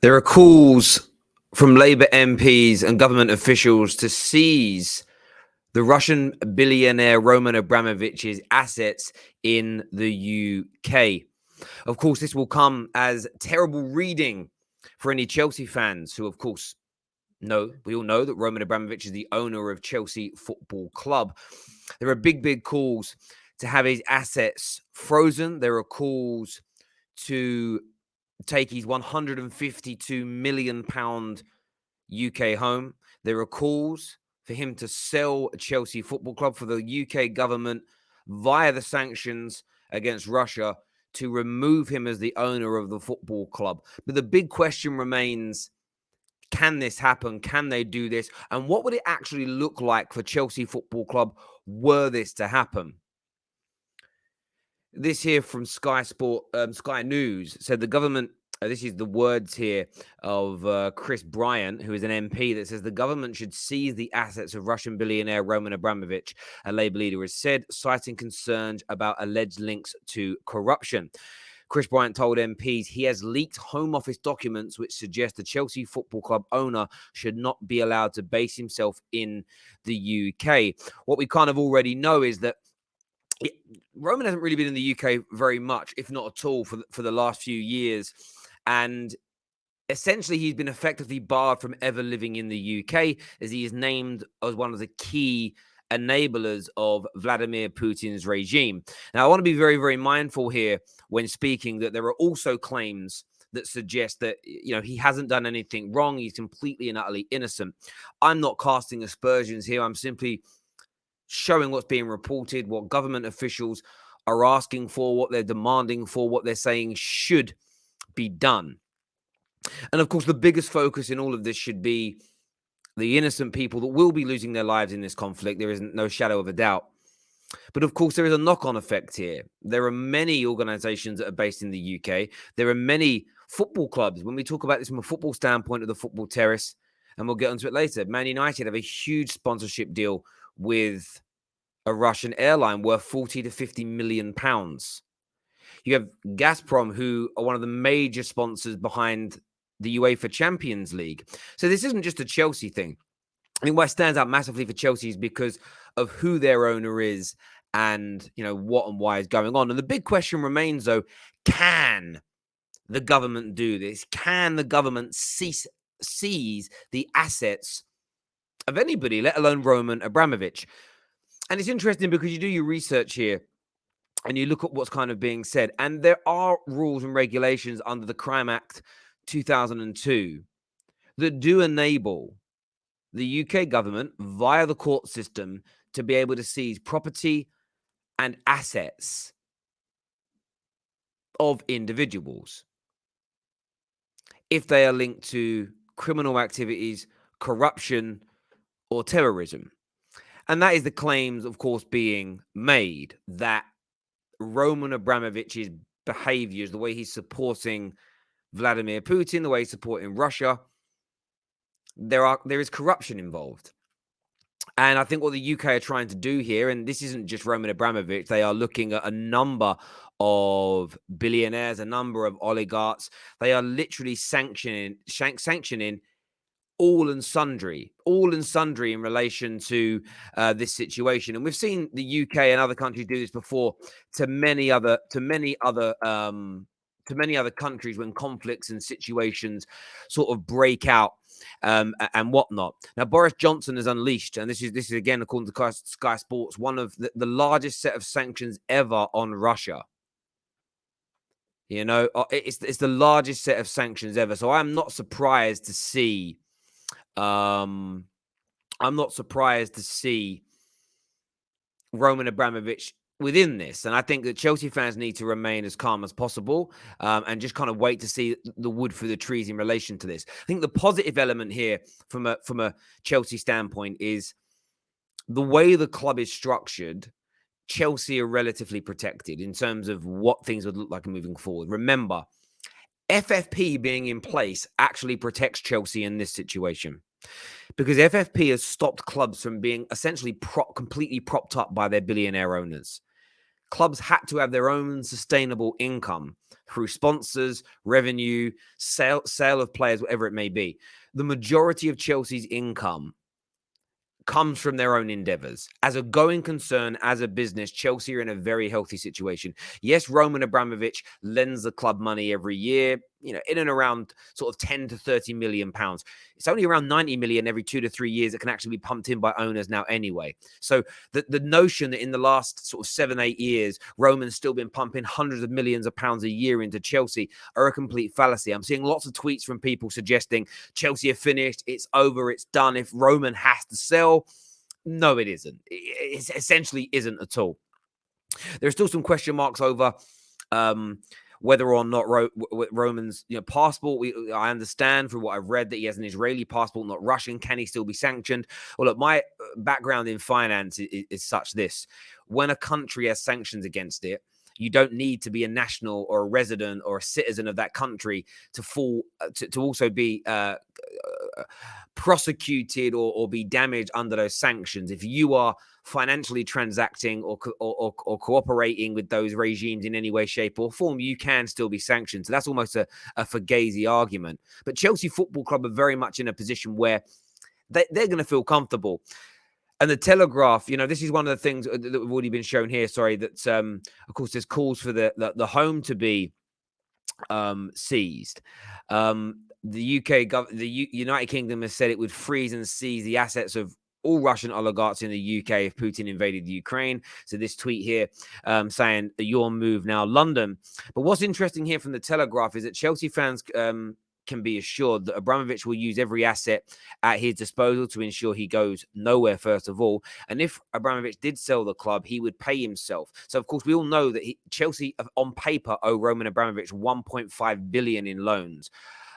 There are calls from Labour MPs and government officials to seize the Russian billionaire Roman Abramovich's assets in the UK. Of course, this will come as terrible reading for any Chelsea fans who, of course, we all know that Roman Abramovich is the owner of Chelsea Football Club. There are big calls to have his assets frozen. There are calls to take his £152 million UK home. There are calls for him to sell Chelsea Football Club, for the UK government, via the sanctions against Russia, to remove him as the owner of the football club. But the big question remains, can this happen? Can they do this? And what would it actually look like for Chelsea Football Club were this to happen? This here from Sky News said the government, this is the words here of Chris Bryant, who is an MP, that says the government should seize the assets of Russian billionaire Roman Abramovich, a Labour leader has said, citing concerns about alleged links to corruption. Chris Bryant told MPs he has leaked Home Office documents which suggest the Chelsea Football Club owner should not be allowed to base himself in the UK. What we kind of already know is that Roman hasn't really been in the UK very much, if not at all, for the last few years. And essentially, he's been effectively barred from ever living in the UK, as he is named as one of the key enablers of Vladimir Putin's regime. Now, I want to be very mindful here when speaking that there are also claims that suggest that, he hasn't done anything wrong. He's completely and utterly innocent. I'm not casting aspersions here. I'm simply showing what's being reported, what government officials are asking for, what they're demanding for, what they're saying should be done. And of course, the biggest focus in all of this should be the innocent people that will be losing their lives in this conflict. There isn't no shadow of a doubt. But of course, there is a knock-on effect here. There are many organizations that are based in the UK. There are many football clubs. When we talk about this from a football standpoint of the football terrace, and we'll get onto it later, Man United have a huge sponsorship deal with a Russian airline worth 40 to 50 million pounds. You have Gazprom, who are one of the major sponsors behind the UEFA Champions League. So this isn't just a Chelsea thing. I think what stands out massively for Chelsea is because of who their owner is and, what and why is going on. And the big question remains, though, can the government do this? Can the government seize the assets of anybody, let alone Roman Abramovich? And it's interesting because you do your research here and you look at what's kind of being said. And there are rules and regulations under the Crime Act 2002 that do enable the UK government via the court system to be able to seize property and assets of individuals if they are linked to criminal activities, corruption, or terrorism. And that is the claims, of course, being made that Roman Abramovich's behaviors, the way he's supporting Vladimir Putin, the way he's supporting Russia, there is corruption involved. And I think what the UK are trying to do here, and this isn't just Roman Abramovich, they are looking at a number of billionaires, a number of oligarchs. They are literally sanctioning all and sundry in relation to this situation. And we've seen the UK and other countries do this before to many other countries when conflicts and situations sort of break out and whatnot. Now, Boris Johnson has unleashed, and this is again, according to Sky Sports, one of the largest set of sanctions ever on Russia. It's the largest set of sanctions ever. So I'm not surprised to see Roman Abramovich within this. And I think that Chelsea fans need to remain as calm as possible and just kind of wait to see the wood for the trees in relation to this. I think the positive element here from a Chelsea standpoint is the way the club is structured. Chelsea are relatively protected in terms of what things would look like moving forward. Remember, FFP being in place actually protects Chelsea in this situation, because FFP has stopped clubs from being essentially completely propped up by their billionaire owners. Clubs had to have their own sustainable income through sponsors, revenue, sale of players, whatever it may be. The majority of Chelsea's income comes from their own endeavors. As a going concern, as a business, Chelsea are in a very healthy situation. Yes, Roman Abramovich lends the club money every year, in and around sort of 10 to 30 million pounds. It's only around 90 million every 2 to 3 years that can actually be pumped in by owners now anyway. So the notion that in the last sort of 7-8 years, Roman's still been pumping hundreds of millions of pounds a year into Chelsea are a complete fallacy. I'm seeing lots of tweets from people suggesting Chelsea are finished, it's over, it's done. If Roman has to sell, no, it isn't. It essentially isn't at all. There's still some question marks over whether or not Roman's passport. I understand from what I've read that he has an Israeli passport, not Russian. Can he still be sanctioned? Well, look, my background in finance is such this. When a country has sanctions against it, you don't need to be a national or a resident or a citizen of that country to also be prosecuted or be damaged under those sanctions. If you are financially transacting or cooperating with those regimes in any way, shape or form, you can still be sanctioned. So that's almost a fugazi argument. But Chelsea Football Club are very much in a position where they're going to feel comfortable. And the Telegraph, this is one of the things that have already been shown here. Sorry, that of course there's calls for the home to be seized. The United Kingdom has said it would freeze and seize the assets of all Russian oligarchs in the UK if Putin invaded Ukraine. So this tweet here saying your move now, London. But what's interesting here from the Telegraph is that Chelsea fans can be assured that Abramovich will use every asset at his disposal to ensure he goes nowhere, first of all. And if Abramovich did sell the club, he would pay himself. So, of course, we all know that Chelsea, on paper, owe Roman Abramovich 1.5 billion in loans.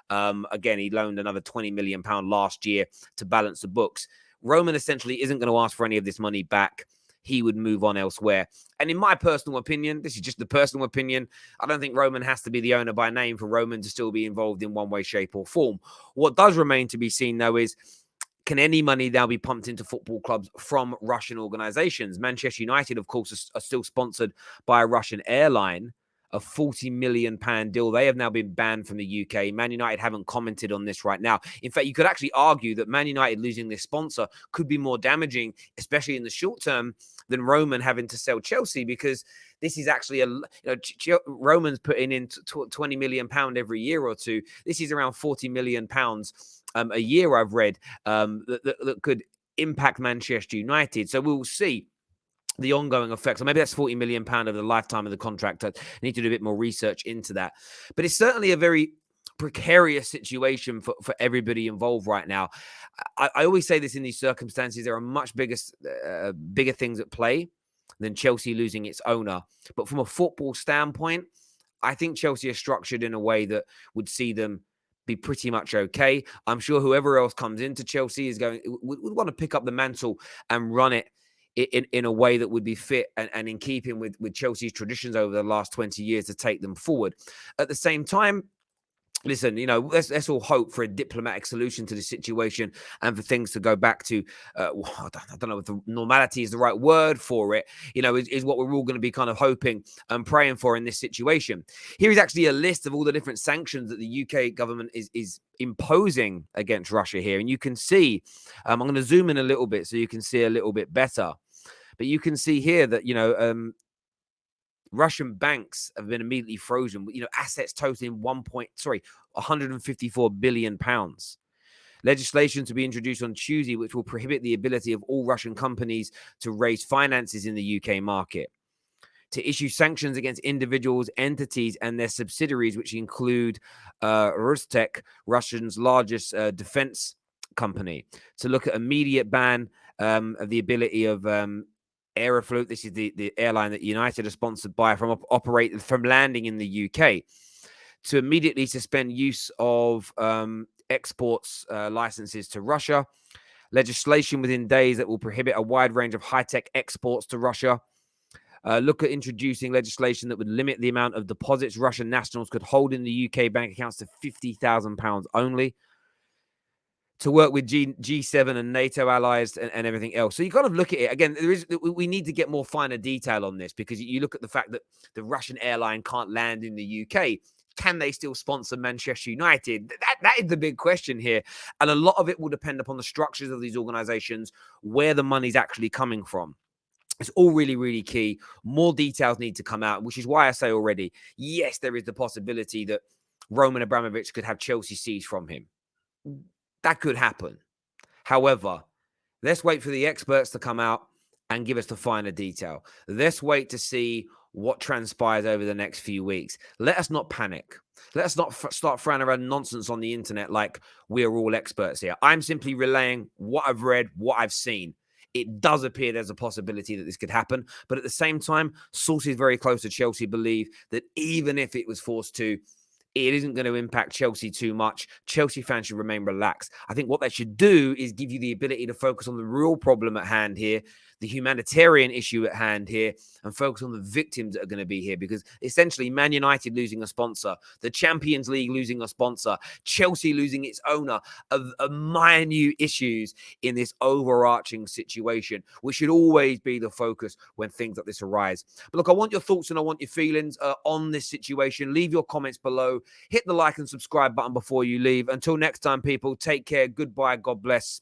Again, he loaned another 20 million pound last year to balance the books. Roman essentially isn't going to ask for any of this money back. He would move on elsewhere. And in my personal opinion, this is just the personal opinion, I don't think Roman has to be the owner by name for Roman to still be involved in one way, shape or form. What does remain to be seen, though, is can any money now be pumped into football clubs from Russian organizations? Manchester United, of course, are still sponsored by a Russian airline, a £40 million deal. They have now been banned from the UK. Man United haven't commented on this right now. In fact, you could actually argue that Man United losing this sponsor could be more damaging, especially in the short term, than Roman having to sell Chelsea, because this is actually Roman's putting in £20 million every year or two. This is around £40 million a year, I've read, that could impact Manchester United. So we'll see the ongoing effects. Or maybe that's £40 million over the lifetime of the contract. I need to do a bit more research into that. But it's certainly a very precarious situation for everybody involved right now. I always say this in these circumstances, there are much bigger things at play than Chelsea losing its owner. But from a football standpoint, I think Chelsea are structured in a way that would see them be pretty much okay. I'm sure whoever else comes into Chelsea would want to pick up the mantle and run it in a way that would be fit and in keeping with Chelsea's traditions over the last 20 years to take them forward. At the same time, listen, let's all hope for a diplomatic solution to the situation and for things to go back to, I don't know if the normality is the right word for it, is what we're all going to be kind of hoping and praying for in this situation. Here is actually a list of all the different sanctions that the UK government is imposing against Russia here. And you can see, I'm going to zoom in a little bit so you can see a little bit better. But you can see here that, Russian banks have been immediately frozen, assets totaling 154 billion pounds. Legislation to be introduced on Tuesday, which will prohibit the ability of all Russian companies to raise finances in the UK market. To issue sanctions against individuals, entities, and their subsidiaries, which include Rostec, Russia's largest defense company. To look at immediate ban of the ability of Aeroflot, this is the airline that United are sponsored by, from landing in the UK, to immediately suspend use of exports licenses to Russia, legislation within days that will prohibit a wide range of high-tech exports to Russia, look at introducing legislation that would limit the amount of deposits Russian nationals could hold in the UK bank accounts to £50,000 only, to work with G7 and NATO allies and everything else. So you kind of look at it again. We need to get more finer detail on this, because you look at the fact that the Russian airline can't land in the UK. Can they still sponsor Manchester United? That is the big question here. And a lot of it will depend upon the structures of these organizations, where the money's actually coming from. It's all really, really key. More details need to come out, which is why I say already, yes, there is the possibility that Roman Abramovich could have Chelsea seized from him. That could happen. However, let's wait for the experts to come out and give us the finer detail. Let's wait to see what transpires over the next few weeks. Let us not panic. Let us not start throwing around nonsense on the internet like we're all experts here. I'm simply relaying what I've read, what I've seen. It does appear there's a possibility that this could happen. But at the same time, sources very close to Chelsea believe that even if it was forced to, it isn't going to impact Chelsea too much. Chelsea fans should remain relaxed. I think what they should do is give you the ability to focus on the real problem at hand here, the humanitarian issue at hand here, and focus on the victims that are going to be here. Because essentially, Man United losing a sponsor, the Champions League losing a sponsor, Chelsea losing its owner, are minute issues in this overarching situation, which should always be the focus when things like this arise. But look, I want your thoughts and I want your feelings on this situation. Leave your comments below. Hit the like and subscribe button before you leave. Until next time, people, take care. Goodbye. God bless.